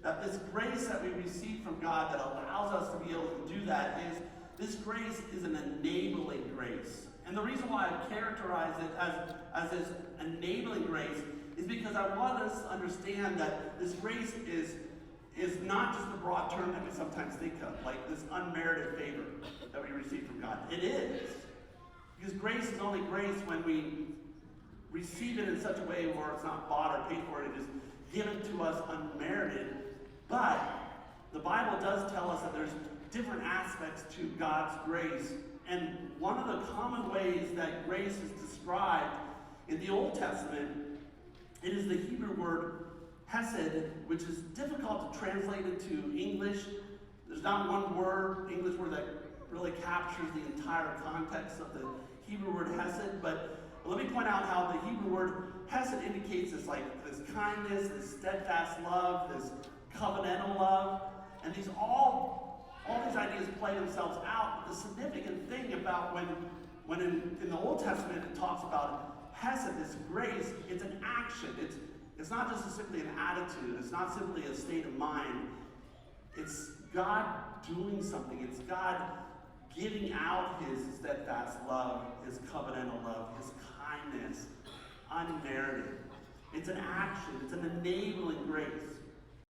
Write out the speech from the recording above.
that this grace that we receive from God that allows us to be able to do that is, this grace is an enabling grace. And the reason why I characterize it as this enabling grace is because I want us to understand that this grace is not just the broad term that we sometimes think of, like this unmerited favor that we receive from God. It is. Because grace is only grace when we receive it in such a way where it's not bought or paid for. It is given to us unmerited. But the Bible does tell us that there's different aspects to God's grace. And one of the common ways that grace is described in the Old Testament, it is the Hebrew word hesed, which is difficult to translate into English. There's not one word, English word, that really captures the entire context of the Hebrew word hesed. But let me point out how the Hebrew word hesed indicates this kindness, this steadfast love, this covenantal love. And all these ideas play themselves out. But the significant thing about when in the Old Testament it talks about hesed, this grace, it's an action. It's not just simply an attitude. It's not simply a state of mind. It's God doing something. It's God giving out his steadfast love, his covenantal love, his kindness, unmerited. It's an action. It's an enabling grace.